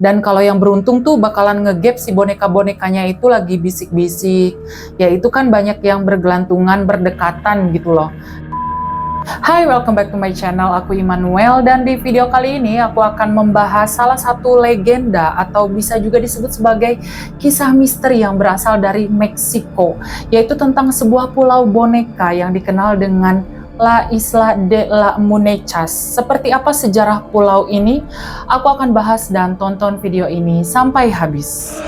Dan kalau yang beruntung tuh bakalan ngegap si boneka-bonekanya itu lagi bisik-bisik. Ya itu kan banyak yang bergelantungan, berdekatan gitu loh. Hai, welcome back to my channel. Aku Immanuel dan di video kali ini aku akan membahas salah satu legenda atau bisa juga disebut sebagai kisah misteri yang berasal dari Meksiko, yaitu tentang sebuah pulau boneka yang dikenal dengan La Isla de la Munechas. Seperti apa sejarah pulau ini? Aku akan bahas dan tonton video ini sampai habis.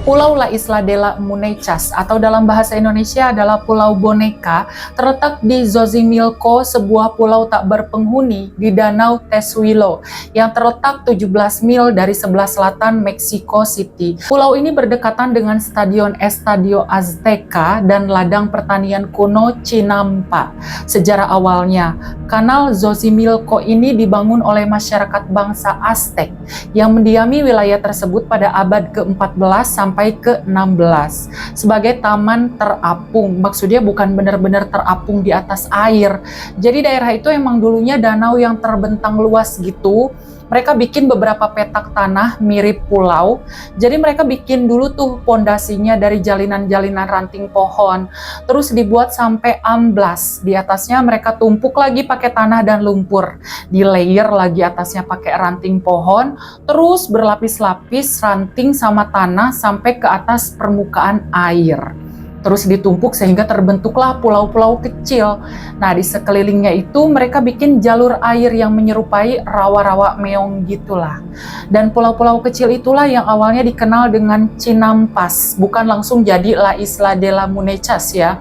Pulau La Isla de la Munechas atau dalam bahasa Indonesia adalah Pulau Boneka, terletak di Xochimilco, sebuah pulau tak berpenghuni di Danau Tesuilo yang terletak 17 mil dari sebelah selatan Mexico City. Pulau ini berdekatan dengan Stadion Estadio Azteca dan ladang pertanian kuno Chinampa. Sejarah awalnya, Kanal Xochimilco ini dibangun oleh masyarakat bangsa Aztec yang mendiami wilayah tersebut pada abad ke-14 sampai ke-16 sebagai taman terapung. Maksudnya bukan benar-benar terapung di atas air. Jadi daerah itu emang dulunya danau yang terbentang luas gitu. Mereka bikin beberapa petak tanah mirip pulau. Jadi mereka bikin dulu tuh pondasinya dari jalinan-jalinan ranting pohon. Terus dibuat sampai amblas. Di atasnya mereka tumpuk lagi pakai tanah dan lumpur. Di layer lagi atasnya pakai ranting pohon. Terus berlapis-lapis ranting sama tanah sampai ke atas permukaan air. Terus ditumpuk sehingga terbentuklah pulau-pulau kecil. Nah, di sekelilingnya itu mereka bikin jalur air yang menyerupai rawa-rawa meong gitulah. Dan pulau-pulau kecil itulah yang awalnya dikenal dengan Chinampas, bukan langsung jadi La Isla de la Munechas ya.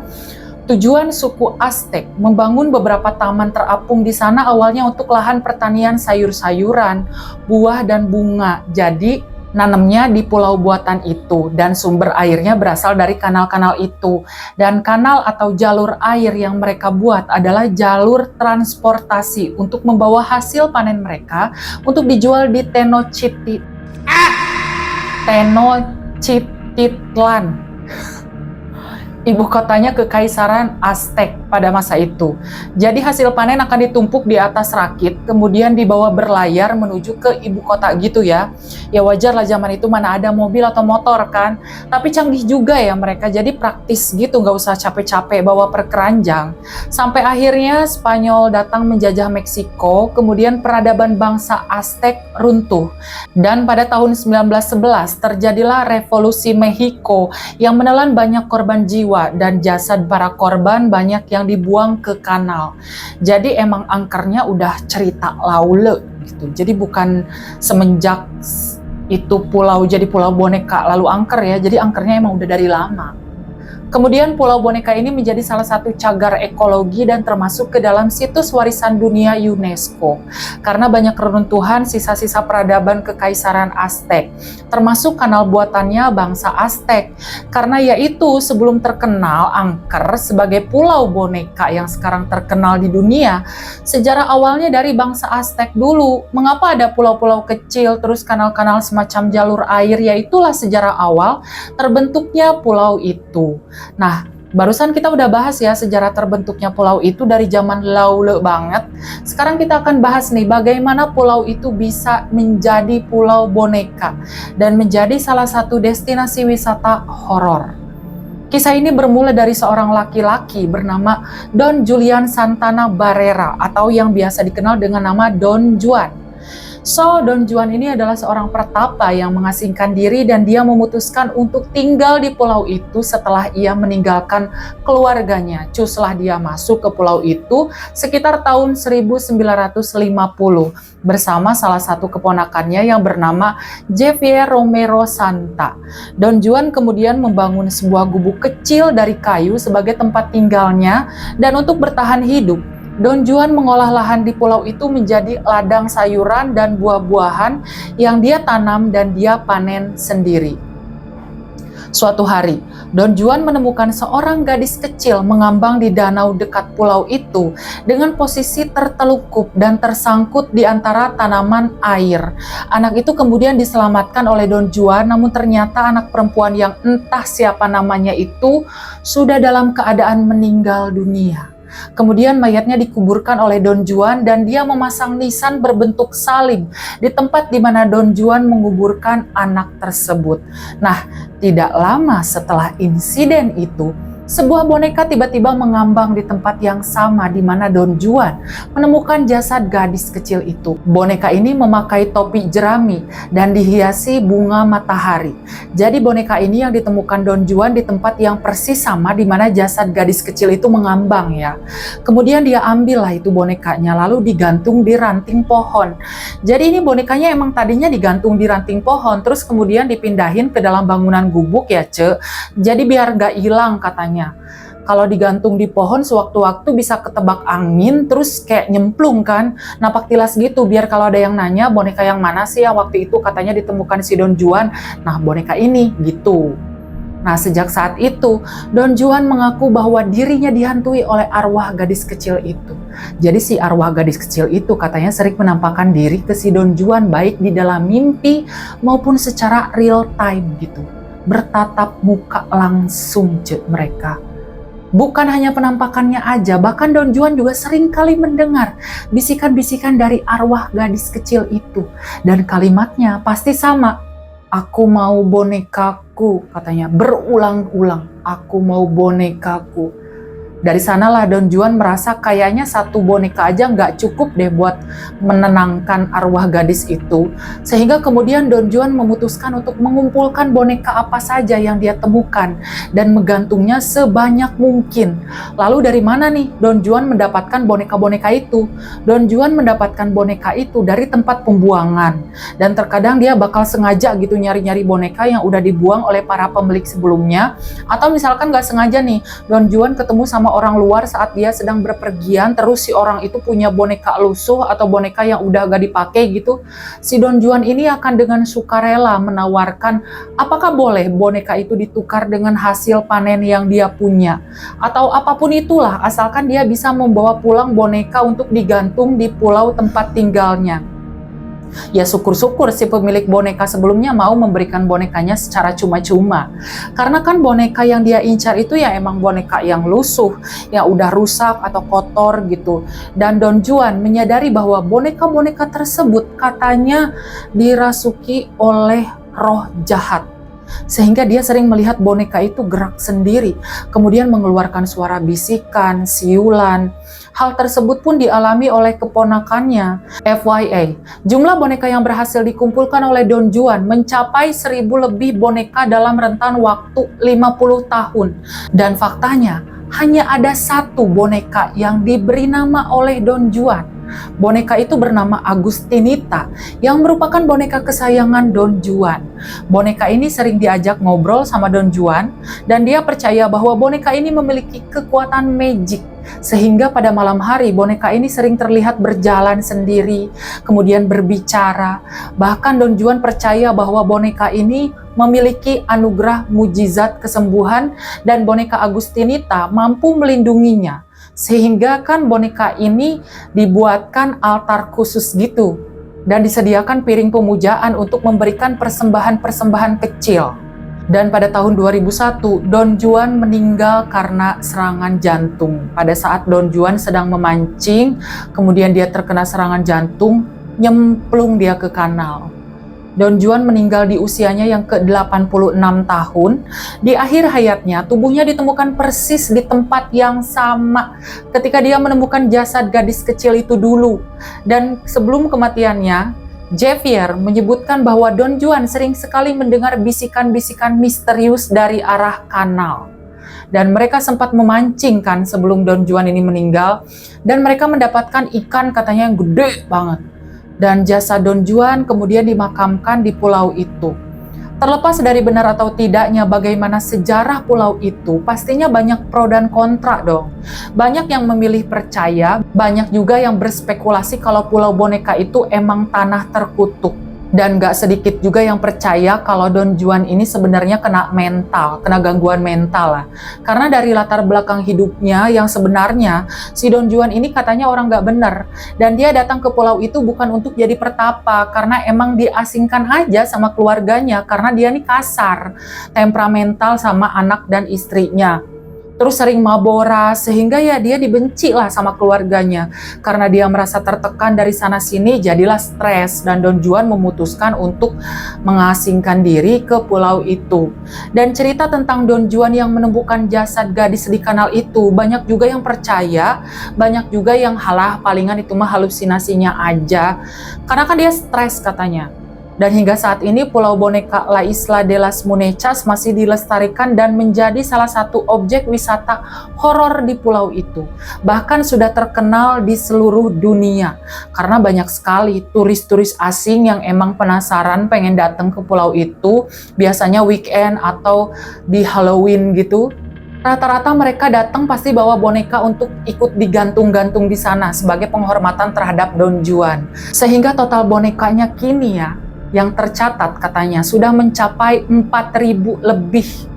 Tujuan suku Aztec membangun beberapa taman terapung di sana awalnya untuk lahan pertanian sayur-sayuran, buah dan bunga. Jadi nanamnya di pulau buatan itu dan sumber airnya berasal dari kanal-kanal itu. Dan kanal atau jalur air yang mereka buat adalah jalur transportasi untuk membawa hasil panen mereka untuk dijual di Tenochtitlan, ibu kotanya Kekaisaran Aztec pada masa itu. Jadi hasil panen akan ditumpuk di atas rakit, kemudian dibawa berlayar menuju ke ibu kota gitu ya. Ya wajar lah zaman itu mana ada mobil atau motor kan. Tapi canggih juga ya mereka, jadi praktis gitu, nggak usah capek-capek bawa perkeranjang. Sampai akhirnya Spanyol datang menjajah Meksiko, kemudian peradaban bangsa Aztec runtuh. Dan pada tahun 1911 terjadilah Revolusi Meksiko yang menelan banyak korban jiwa dan jasad para korban banyak yang dibuang ke kanal. Jadi emang angkernya udah cerita laule gitu. Jadi bukan semenjak itu pulau jadi pulau boneka lalu angker ya. Jadi angkernya emang udah dari lama. Kemudian Pulau Boneka ini menjadi salah satu cagar ekologi dan termasuk ke dalam situs warisan dunia UNESCO. Karena banyak reruntuhan sisa-sisa peradaban Kekaisaran Aztec, termasuk kanal buatannya bangsa Aztec. Karena yaitu sebelum terkenal angker sebagai Pulau Boneka yang sekarang terkenal di dunia, sejarah awalnya dari bangsa Aztec dulu. Mengapa ada pulau-pulau kecil, terus kanal-kanal semacam jalur air, yaitulah sejarah awal terbentuknya pulau itu. Nah, barusan kita udah bahas ya sejarah terbentuknya pulau itu dari zaman laule banget. Sekarang kita akan bahas nih bagaimana pulau itu bisa menjadi pulau boneka dan menjadi salah satu destinasi wisata horor. Kisah ini bermula dari seorang laki-laki bernama Don Julian Santana Barrera atau yang biasa dikenal dengan nama Don Juan. Don Juan ini adalah seorang pertapa yang mengasingkan diri dan dia memutuskan untuk tinggal di pulau itu setelah ia meninggalkan keluarganya. Cuslah dia masuk ke pulau itu sekitar tahun 1950 bersama salah satu keponakannya yang bernama Javier Romero Santa. Don Juan kemudian membangun sebuah gubuk kecil dari kayu sebagai tempat tinggalnya dan untuk bertahan hidup, Don Juan mengolah lahan di pulau itu menjadi ladang sayuran dan buah-buahan yang dia tanam dan dia panen sendiri. Suatu hari, Don Juan menemukan seorang gadis kecil mengambang di danau dekat pulau itu dengan posisi tertelungkup dan tersangkut di antara tanaman air. Anak itu kemudian diselamatkan oleh Don Juan, namun ternyata anak perempuan yang entah siapa namanya itu sudah dalam keadaan meninggal dunia. Kemudian mayatnya dikuburkan oleh Don Juan dan dia memasang nisan berbentuk salib di tempat di mana Don Juan menguburkan anak tersebut. Nah, tidak lama setelah insiden itu, sebuah boneka tiba-tiba mengambang di tempat yang sama di mana Don Juan menemukan jasad gadis kecil itu. Boneka ini memakai topi jerami dan dihiasi bunga matahari. Jadi boneka ini yang ditemukan Don Juan di tempat yang persis sama di mana jasad gadis kecil itu mengambang ya. Kemudian dia ambillah itu bonekanya lalu digantung di ranting pohon. Jadi ini bonekanya emang tadinya digantung di ranting pohon, terus kemudian dipindahin ke dalam bangunan gubuk ya Ce. Jadi biar gak hilang katanya. Kalau digantung di pohon sewaktu-waktu bisa ketebak angin terus kayak nyemplung kan, napak tilas gitu, biar kalau ada yang nanya boneka yang mana sih yang waktu itu katanya ditemukan si Don Juan, nah boneka ini gitu. Nah sejak saat itu Don Juan mengaku bahwa dirinya dihantui oleh arwah gadis kecil itu. Jadi si arwah gadis kecil itu katanya sering menampakkan diri ke si Don Juan baik di dalam mimpi maupun secara real time gitu. Bertatap muka langsung mereka. Bukan hanya penampakannya aja, bahkan Don Juan juga sering kali mendengar bisikan-bisikan dari arwah gadis kecil itu. Dan kalimatnya pasti sama, aku mau bonekaku, katanya berulang-ulang, aku mau bonekaku. Dari sanalah Don Juan merasa kayaknya satu boneka aja nggak cukup deh buat menenangkan arwah gadis itu. Sehingga kemudian Don Juan memutuskan untuk mengumpulkan boneka apa saja yang dia temukan dan menggantungnya sebanyak mungkin. Lalu dari mana nih Don Juan mendapatkan boneka-boneka itu? Don Juan mendapatkan boneka itu dari tempat pembuangan. Dan terkadang dia bakal sengaja gitu nyari-nyari boneka yang udah dibuang oleh para pemilik sebelumnya. Atau misalkan nggak sengaja nih, Don Juan ketemu sama orang luar saat dia sedang berpergian, terus si orang itu punya boneka lusuh atau boneka yang udah gak dipakai gitu. Si Don Juan ini akan dengan sukarela menawarkan apakah boleh boneka itu ditukar dengan hasil panen yang dia punya. Atau apapun itulah, asalkan dia bisa membawa pulang boneka untuk digantung di pulau tempat tinggalnya. Ya syukur-syukur si pemilik boneka sebelumnya mau memberikan bonekanya secara cuma-cuma. Karena kan boneka yang dia incar itu ya emang boneka yang lusuh, yang udah rusak atau kotor gitu. Dan Don Juan menyadari bahwa boneka-boneka tersebut katanya dirasuki oleh roh jahat. Sehingga dia sering melihat boneka itu gerak sendiri, kemudian mengeluarkan suara bisikan, siulan. Hal tersebut pun dialami oleh keponakannya. FYI, jumlah boneka yang berhasil dikumpulkan oleh Don Juan mencapai 1000 lebih boneka dalam rentan waktu 50 tahun. Dan faktanya, hanya ada satu boneka yang diberi nama oleh Don Juan. Boneka itu bernama Agustinita, yang merupakan boneka kesayangan Don Juan. Boneka ini sering diajak ngobrol sama Don Juan, dan dia percaya bahwa boneka ini memiliki kekuatan magic. Sehingga pada malam hari boneka ini sering terlihat berjalan sendiri, kemudian berbicara. Bahkan Don Juan percaya bahwa boneka ini memiliki anugerah mujizat kesembuhan dan boneka Agustinita mampu melindunginya. Sehingga kan boneka ini dibuatkan altar khusus gitu dan disediakan piring pemujaan untuk memberikan persembahan-persembahan kecil. Dan pada tahun 2001, Don Juan meninggal karena serangan jantung. Pada saat Don Juan sedang memancing, kemudian dia terkena serangan jantung, nyemplung dia ke kanal. Don Juan meninggal di usianya yang ke-86 tahun. Di akhir hayatnya, tubuhnya ditemukan persis di tempat yang sama ketika dia menemukan jasad gadis kecil itu dulu. Dan sebelum kematiannya, Javier menyebutkan bahwa Don Juan sering sekali mendengar bisikan-bisikan misterius dari arah kanal. Dan mereka sempat memancing kan sebelum Don Juan ini meninggal. Dan mereka mendapatkan ikan katanya yang gede banget. Dan jasad Don Juan kemudian dimakamkan di pulau itu. Terlepas dari benar atau tidaknya bagaimana sejarah pulau itu, pastinya banyak pro dan kontra dong. Banyak yang memilih percaya, banyak juga yang berspekulasi kalau pulau boneka itu emang tanah terkutuk. Dan gak sedikit juga yang percaya kalau Don Juan ini sebenarnya kena mental, kena gangguan mental lah. Karena dari latar belakang hidupnya yang sebenarnya, si Don Juan ini katanya orang gak bener. Dan dia datang ke pulau itu bukan untuk jadi pertapa, karena emang diasingkan aja sama keluarganya, karena dia nih kasar, temperamental sama anak dan istrinya. Terus sering maboras, sehingga ya dia dibenci lah sama keluarganya. Karena dia merasa tertekan dari sana-sini, jadilah stres. Dan Don Juan memutuskan untuk mengasingkan diri ke pulau itu. Dan cerita tentang Don Juan yang menemukan jasad gadis di kanal itu, banyak juga yang percaya, banyak juga yang halah, palingan itu mah halusinasinya aja. Karena kan dia stres katanya. Dan hingga saat ini Pulau Boneka La Isla de las Munechas masih dilestarikan dan menjadi salah satu objek wisata horor di pulau itu. Bahkan sudah terkenal di seluruh dunia. Karena banyak sekali turis-turis asing yang emang penasaran pengen datang ke pulau itu. Biasanya weekend atau di Halloween gitu. Rata-rata mereka datang pasti bawa boneka untuk ikut digantung-gantung di sana sebagai penghormatan terhadap Don Juan. Sehingga total bonekanya kini ya, yang tercatat katanya sudah mencapai 4.000 lebih.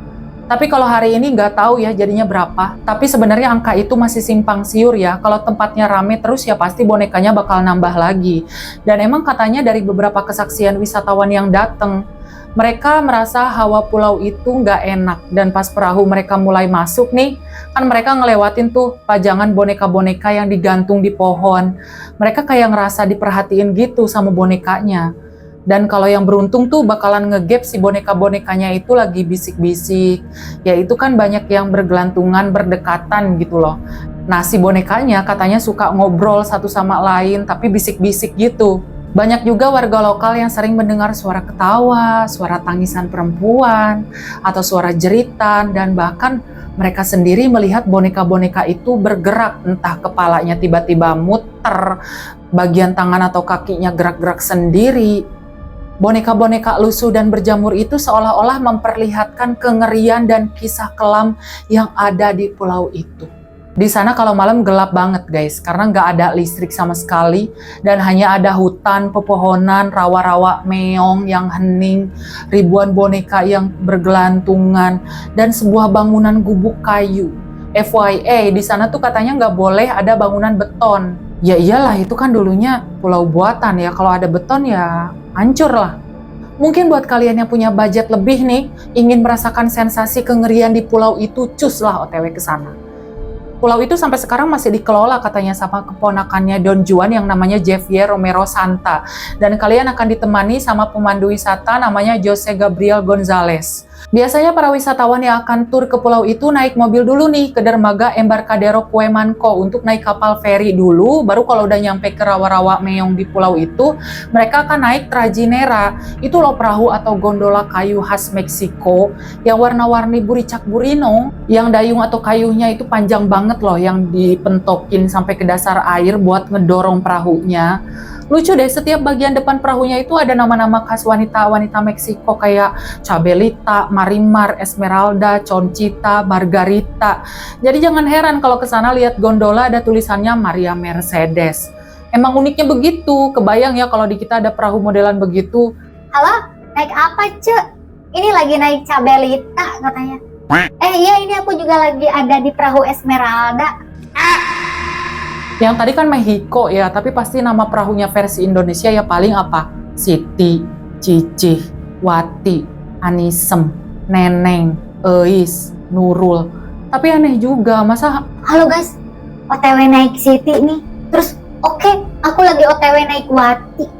Tapi kalau hari ini nggak tahu ya jadinya berapa. Tapi sebenarnya angka itu masih simpang siur ya. Kalau tempatnya rame terus ya pasti bonekanya bakal nambah lagi. Dan emang katanya dari beberapa kesaksian wisatawan yang datang, mereka merasa hawa pulau itu nggak enak. Dan pas perahu mereka mulai masuk nih, kan mereka ngelewatin tuh pajangan boneka-boneka yang digantung di pohon. Mereka kayak ngerasa diperhatiin gitu sama bonekanya. Dan kalau yang beruntung tuh bakalan ngegap si boneka-bonekanya itu lagi bisik-bisik. Ya itu kan banyak yang bergelantungan, berdekatan gitu loh. Nah si bonekanya katanya suka ngobrol satu sama lain tapi bisik-bisik gitu. Banyak juga warga lokal yang sering mendengar suara ketawa, suara tangisan perempuan, atau suara jeritan, dan bahkan mereka sendiri melihat boneka-boneka itu bergerak, entah kepalanya tiba-tiba muter, bagian tangan atau kakinya gerak-gerak sendiri. Boneka-boneka lusuh dan berjamur itu seolah-olah memperlihatkan kengerian dan kisah kelam yang ada di pulau itu. Di sana kalau malam gelap banget guys, karena nggak ada listrik sama sekali dan hanya ada hutan, pepohonan, rawa-rawa meong yang hening, ribuan boneka yang bergelantungan, dan sebuah bangunan gubuk kayu. FYI, di sana tuh katanya nggak boleh ada bangunan beton. Ya iyalah, itu kan dulunya pulau buatan ya, kalau ada beton ya hancur lah. Mungkin buat kalian yang punya budget lebih nih, ingin merasakan sensasi kengerian di pulau itu, cus lah OTW ke sana. Pulau itu sampai sekarang masih dikelola katanya sama keponakannya Don Juan yang namanya Javier Romero Santa. Dan kalian akan ditemani sama pemandu wisata namanya Jose Gabriel Gonzalez. Biasanya para wisatawan yang akan tur ke pulau itu naik mobil dulu nih ke dermaga Embarcadero Cuemanco untuk naik kapal feri dulu, baru kalau udah nyampe ke rawa-rawa meong di pulau itu, mereka akan naik trajinera. Itu loh perahu atau gondola kayu khas Meksiko yang warna-warni buricak burino, yang dayung atau kayunya itu panjang banget loh, yang dipentokin sampai ke dasar air buat ngedorong perahunya. Lucu deh, setiap bagian depan perahunya itu ada nama-nama khas wanita-wanita Meksiko kayak Chabelita, Marimar, Esmeralda, Conchita, Margarita. Jadi jangan heran kalau ke sana lihat gondola ada tulisannya Maria Mercedes. Emang uniknya begitu, kebayang ya kalau di kita ada perahu modelan begitu. Halo, naik apa Cek? Ini lagi naik Chabelita katanya. Iya ini aku juga lagi ada di perahu Esmeralda. Yang tadi kan Mexico ya, tapi pasti nama perahunya versi Indonesia ya paling apa? Siti, Cicih, Wati, Anisem, Neneng, Eis, Nurul. Tapi aneh juga, masa... Halo guys, OTW naik Siti nih. Terus oke, aku lagi OTW naik Wati.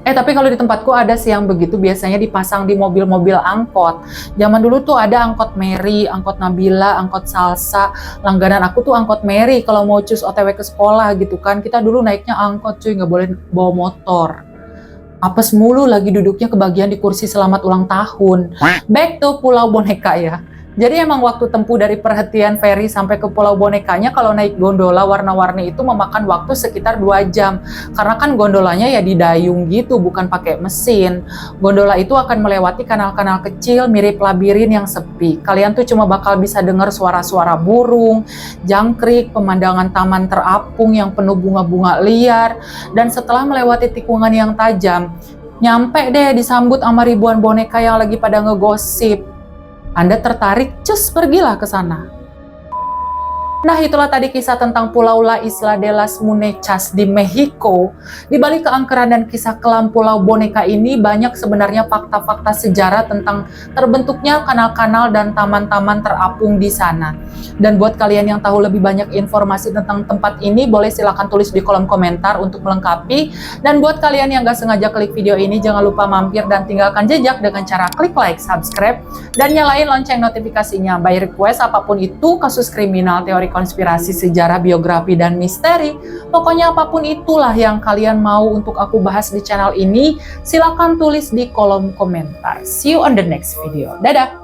Tapi kalau di tempatku ada sih yang begitu, biasanya dipasang di mobil-mobil angkot. Zaman dulu tuh ada angkot Mary, angkot Nabila, angkot Salsa. Langganan aku tuh angkot Mary kalau mau cus OTW ke sekolah gitu kan. Kita dulu naiknya angkot cuy, nggak boleh bawa motor. Apes mulu lagi duduknya kebagian di kursi selamat ulang tahun. Back to Pulau Boneka ya. Jadi emang waktu tempuh dari perhentian feri sampai ke Pulau Bonekanya kalau naik gondola warna-warni itu memakan waktu sekitar 2 jam. Karena kan gondolanya ya didayung gitu, bukan pakai mesin. Gondola itu akan melewati kanal-kanal kecil mirip labirin yang sepi. Kalian tuh cuma bakal bisa dengar suara-suara burung, jangkrik, pemandangan taman terapung yang penuh bunga-bunga liar. Dan setelah melewati tikungan yang tajam, Nyampe deh disambut sama ribuan boneka yang lagi pada ngegosip. Anda tertarik? Cus, pergilah ke sana. Nah, itulah tadi kisah tentang Pulau La Isla de las Muñecas di Meksiko. Di balik keangkeran dan kisah kelam pulau boneka ini, banyak sebenarnya fakta-fakta sejarah tentang terbentuknya kanal-kanal dan taman-taman terapung di sana. Dan buat kalian yang tahu lebih banyak informasi tentang tempat ini, boleh silahkan tulis di kolom komentar untuk melengkapi. Dan buat kalian yang gak sengaja klik video ini, jangan lupa mampir dan tinggalkan jejak dengan cara klik like, subscribe, dan nyalain lonceng notifikasinya. By request apapun itu, kasus kriminal, teori konspirasi, sejarah, biografi, dan misteri. Pokoknya apapun itulah yang kalian mau untuk aku bahas di channel ini, silahkan tulis di kolom komentar. See you on the next video. Dadah!